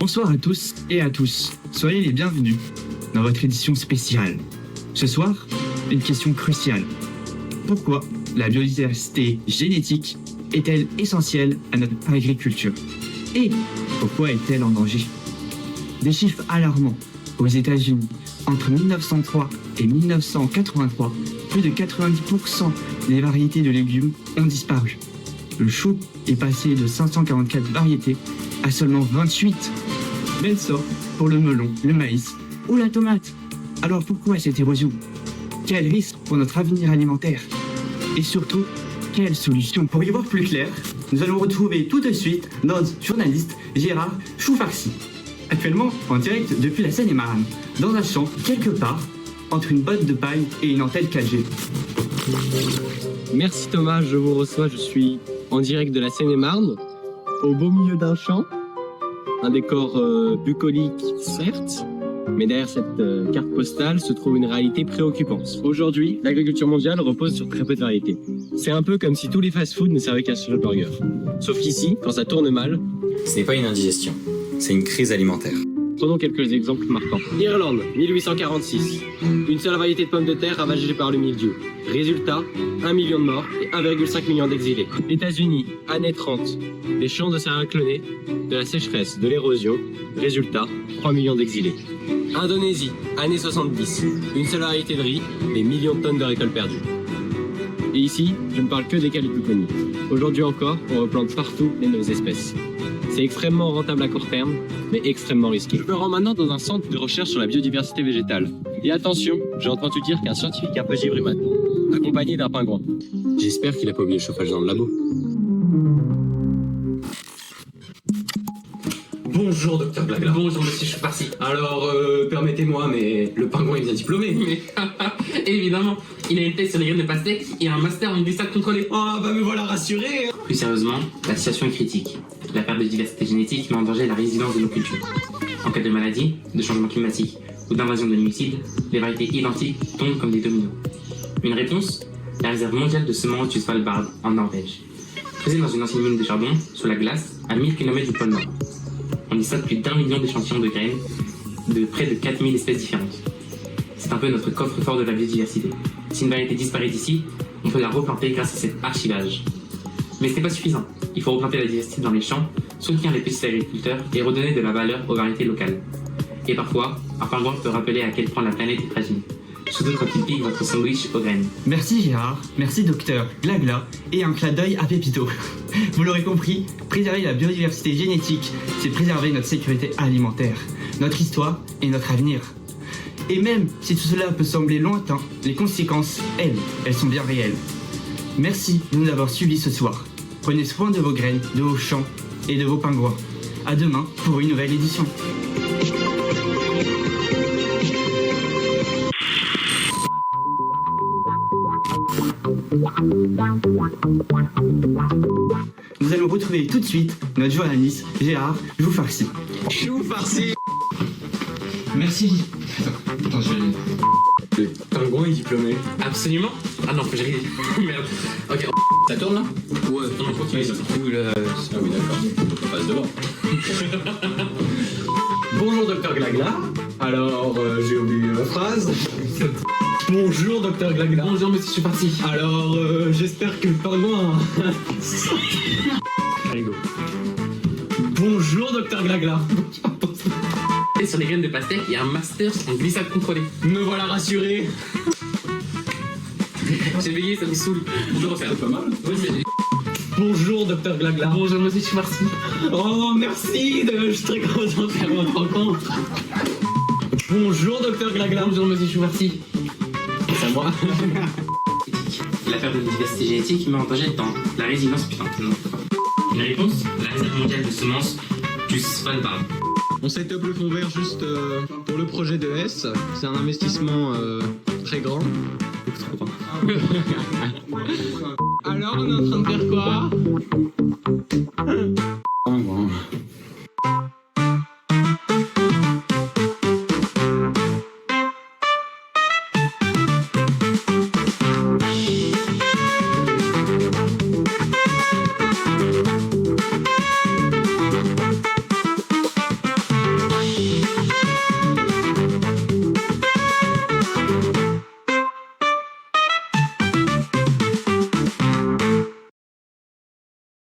Bonsoir à tous et à tous. Soyez les bienvenus dans votre édition spéciale. Ce soir, une question cruciale. Pourquoi la biodiversité génétique est-elle essentielle à notre agriculture? Et pourquoi est-elle en danger? Des chiffres alarmants. Aux États-Unis, entre 1903 et 1983, plus de 90% des variétés de légumes ont disparu. Le chou est passé de 544 variétés à seulement 28. Même sort pour le melon, le maïs ou la tomate. Alors pourquoi cette érosion? Quel risque pour notre avenir alimentaire? Et surtout, quelle solution? Pour y voir plus clair, nous allons retrouver tout de suite notre journaliste Gérard Choufarsi. Actuellement en direct depuis la Seine-et-Marne, dans un champ quelque part entre une botte de paille et une antenne 4G. Merci Thomas, je vous reçois, je suis en direct de la Seine-et-Marne, au beau milieu d'un champ, un décor bucolique certes, mais derrière cette carte postale se trouve une réalité préoccupante. Aujourd'hui, l'agriculture mondiale repose sur très peu de variétés. C'est un peu comme si tous les fast-foods ne servaient qu'à se le burger. Sauf qu'ici, quand ça tourne mal... Ce n'est pas une indigestion, c'est une crise alimentaire. Prenons quelques exemples marquants. Irlande, 1846. Une seule variété de pommes de terre ravagée par le mildiou. Résultat, 1 million de morts et 1,5 million d'exilés. États-Unis, année 30. Des champs de céréales clonées, de la sécheresse, de l'érosion. Résultat, 3 millions d'exilés. Indonésie, année 70. Une seule variété de riz, des millions de tonnes de récoltes perdues. Et ici, je ne parle que des cas les plus connus. Aujourd'hui encore, on replante partout les nouvelles espèces. C'est extrêmement rentable à court terme, mais extrêmement risqué. Je me rends maintenant dans un centre de recherche sur la biodiversité végétale. Et attention, j'ai entendu dire qu'un scientifique un peu givré maintenant, accompagné d'un pingouin. J'espère qu'il a pas oublié le chauffage dans le labo. Bonjour docteur Glagla. Bonjour monsieur Choufarsi. Alors, permettez-moi, mais le pingouin est bien diplômé. Mais évidemment, il a une thèse sur les graines de pastèque et un master en glissade contrôlée. Ah bah me voilà rassuré. Plus sérieusement, la situation est critique. La perte de diversité génétique met en danger la résilience de nos cultures. En cas de maladie, de changement climatique ou d'invasion de nuisibles, les variétés identiques tombent comme des dominos. Une réponse? La réserve mondiale de semences du Svalbard, en Norvège. Creusée dans une ancienne mine de charbon, sous la glace, à 1000 km du pôle Nord. On y stocke plus d'1 million d'échantillons de graines de près de 4000 espèces différentes. C'est un peu notre coffre-fort de la biodiversité. Si une variété disparaît d'ici, on peut la replanter grâce à cet archivage. Mais ce n'est pas suffisant. Il faut replanter la diversité dans les champs, soutenir les petits agriculteurs et redonner de la valeur aux variétés locales. Et parfois, un pingouin peut rappeler à quel point la planète est fragile. Surtout quand il pique votre sandwich aux graines. Merci Gérard, merci docteur Glagla et un clin d'œil à Pépito. Vous l'aurez compris, préserver la biodiversité génétique, c'est préserver notre sécurité alimentaire, notre histoire et notre avenir. Et même si tout cela peut sembler lointain, les conséquences, elles sont bien réelles. Merci de nous avoir suivis ce soir. Prenez soin de vos graines, de vos champs et de vos pingouins. À demain pour une nouvelle édition. Nous allons retrouver tout de suite notre journaliste Gérard Choufarsi. Choufarsi. Merci. Attends, je vais... Le pingouin est diplômé. Absolument. Ah non, faut que j'arrive. Merde. Ok, ça tourne là? Ouais. Non, continue. Ah oui d'accord. On passe devant. Bonjour docteur Glagla. Alors, j'ai oublié ma phrase. Bonjour docteur Glagla. Bonjour monsieur Choufarsi. Alors, j'espère que le pingouin... Bonjour docteur Glagla. Et sur les graines de pastèque et un master en glissade contrôlée. Me voilà rassuré. J'ai veillé, ça me saoule. On peut refaire. C'est pas mal. Oui, c'est... Bonjour docteur Glagla. Bonjour monsieur Choufarsi. Oh merci, je suis très content de faire votre rencontre. Bonjour docteur Glagla. Bonjour monsieur Choufarsi. C'est à moi. La perte de diversité génétique met en danger dans la résilience, putain, non. Une réponse? La réserve mondiale de semences du Svalbard. On set up le fond vert juste pour le projet de S. C'est un investissement très grand. Alors on est en train de faire quoi? Pingouin.